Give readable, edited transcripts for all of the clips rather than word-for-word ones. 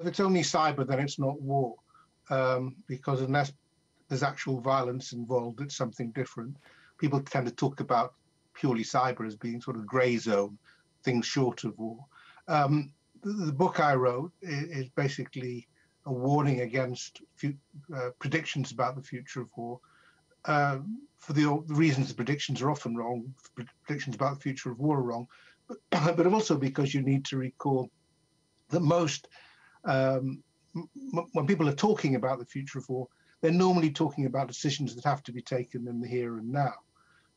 If it's only cyber, then it's not war, because unless there's actual violence involved, it's something different. People tend to talk about purely cyber as being sort of grey zone, things short of war. The book I wrote is basically a warning against predictions about the future of war. For the reasons the predictions are often wrong, predictions about the future of war are wrong, but also because you need to recall that most, when people are talking about the future of war, they're normally talking about decisions that have to be taken in the here and now.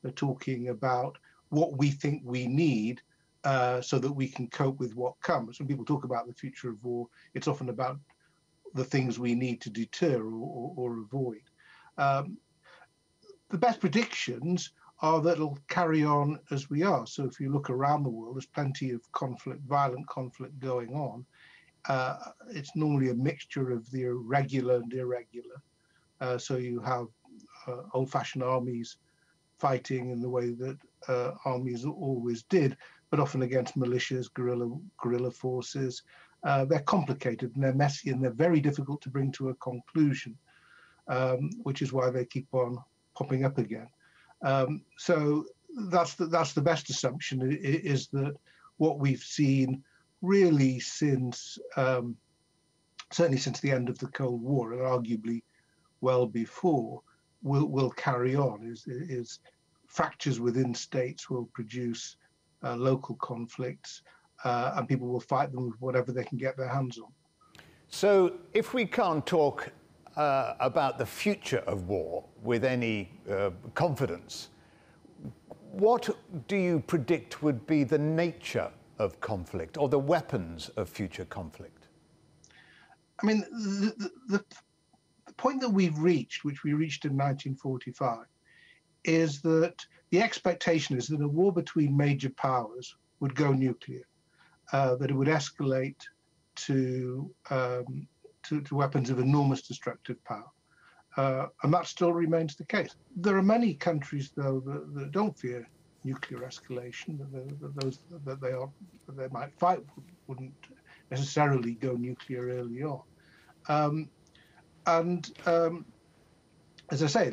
They're talking about what we think we need so that we can cope with what comes. When people talk about the future of war, it's often about the things we need to deter or avoid. The best predictions are that it'll carry on as we are. So if you look around the world, there's plenty of conflict, violent conflict going on. It's normally a mixture of the regular and irregular. So you have old-fashioned armies fighting in the way that armies always did, but often against militias, guerrilla forces. They're complicated and they're messy and they're very difficult to bring to a conclusion, which is why they keep on popping up again. So that's the best assumption, is that what we've seen really since, certainly since the end of the Cold War, and arguably well before, will carry on, is fractures within states will produce local conflicts, and people will fight them with whatever they can get their hands on. So if we can't talk about the future of war with any confidence, what do you predict would be the nature of conflict or the weapons of future conflict? I mean, the point that we've reached, which we reached in 1945, is that the expectation is that a war between major powers would go nuclear, that it would escalate to weapons of enormous destructive power. And that still remains the case. There are many countries, though, that don't fear nuclear escalation, that they might fight wouldn't necessarily go nuclear early on. As I say,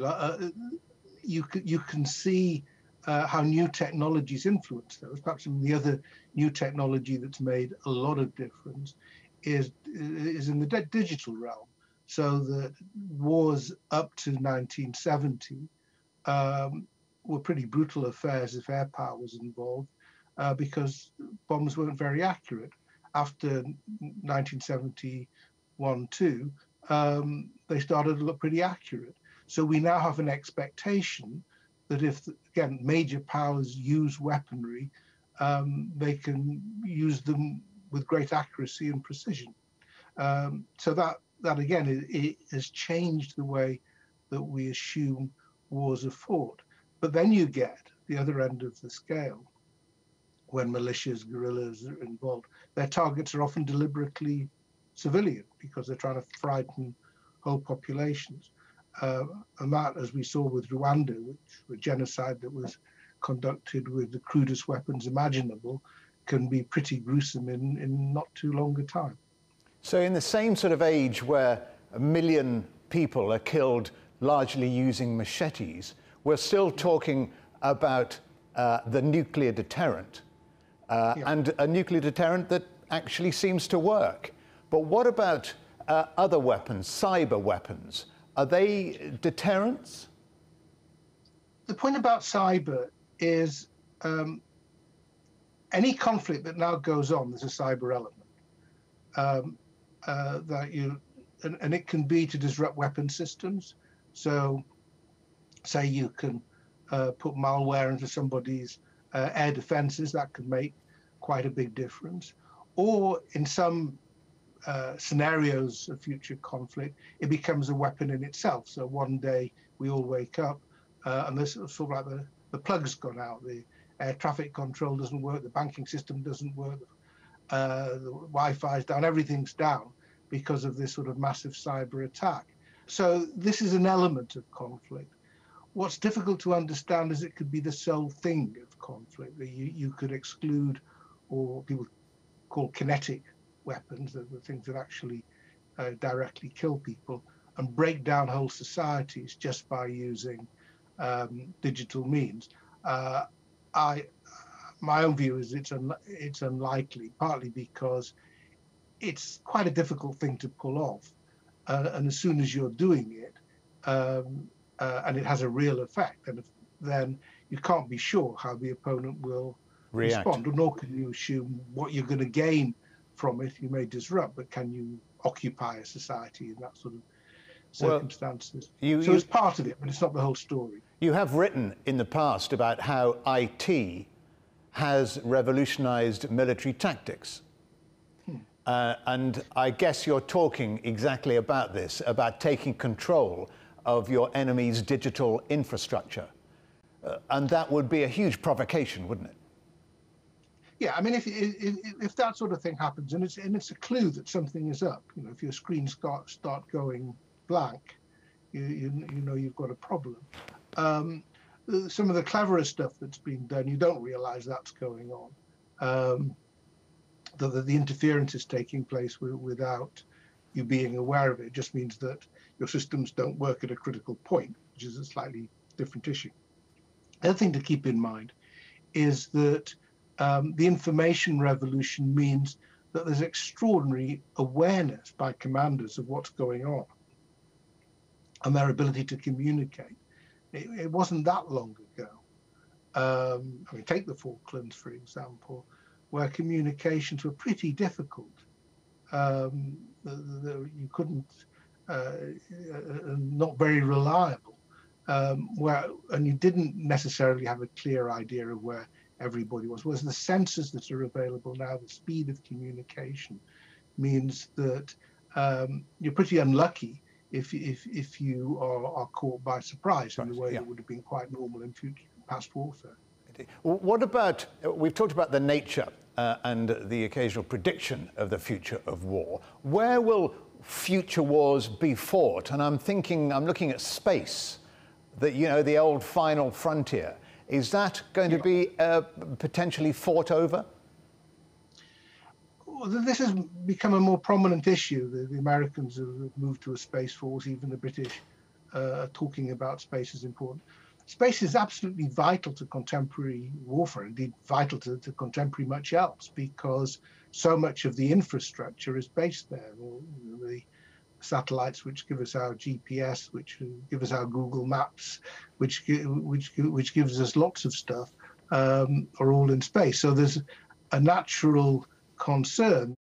you can see how new technologies influence those. Perhaps the other new technology that's made a lot of difference is in the digital realm. So that wars up to 1970 were pretty brutal affairs if air power was involved, because bombs weren't very accurate. After 1971-2, they started to look pretty accurate. So we now have an expectation that if, again, major powers use weaponry, they can use them with great accuracy and precision. So that again, it has changed the way that we assume wars are fought. But then you get the other end of the scale, when militias, guerrillas are involved. Their targets are often deliberately civilian because they're trying to frighten whole populations. And that, as we saw with Rwanda, which was genocide that was conducted with the crudest weapons imaginable, can be pretty gruesome in not too long a time. So in the same sort of age where 1 million people are killed largely using machetes, we're still talking about the nuclear deterrent, and a nuclear deterrent that actually seems to work. But what about other weapons, cyber weapons? Are they deterrents? The point about cyber is any conflict that now goes on, there's a cyber element. And it can be to disrupt weapon systems. So say you can put malware into somebody's air defenses, that could make quite a big difference. Or in some scenarios of future conflict, it becomes a weapon in itself. So one day we all wake up and this sort of like the plug's gone out, the air traffic control doesn't work, the banking system doesn't work, the Wi-Fi's down, everything's down because of this sort of massive cyber attack. So this is an element of conflict. What's difficult to understand is it could be the sole thing of conflict that you could exclude, or people call kinetic weapons, the things that actually directly kill people, and break down whole societies just by using digital means. My own view is it's unlikely, partly because it's quite a difficult thing to pull off, and as soon as you're doing it, and it has a real effect, then you can't be sure how the opponent will respond, nor can you assume what you're going to gain from it. You may disrupt, but can you occupy a society in that sort of circumstances? So it's part of it, but it's not the whole story. You have written in the past about how IT has revolutionized military tactics. And I guess you're talking exactly about this, about taking control of your enemy's digital infrastructure. And that would be a huge provocation, wouldn't it? Yeah, I mean, if that sort of thing happens, and it's a clue that something is up, if your screens start going blank, you know you've got a problem. Some of the cleverer stuff that's being done, you don't realize that's going on. The interference is taking place without you being aware of it. It just means that your systems don't work at a critical point, which is a slightly different issue. The other thing to keep in mind is that the information revolution means that there's extraordinary awareness by commanders of what's going on and their ability to communicate. It wasn't that long ago. I mean, take the Falklands, for example, where communications were pretty difficult. You couldn't, not very reliable, and you didn't necessarily have a clear idea of where everybody was. Whereas the sensors that are available now, the speed of communication, means that you're pretty unlucky if you are caught by surprise in the way that would have been quite normal in past warfare. What about, we've talked about the nature and the occasional prediction of the future of war. Where will future wars be fought? And I'm looking at space, the old final frontier. Is that going to be potentially fought over? Well, this has become a more prominent issue. The Americans have moved to a space force. Even the British are talking about space as important. Space is absolutely vital to contemporary warfare, indeed vital to contemporary much else, because so much of the infrastructure is based there. The satellites which give us our GPS, which give us our Google Maps, which gives us lots of stuff, are all in space. So there's a natural concern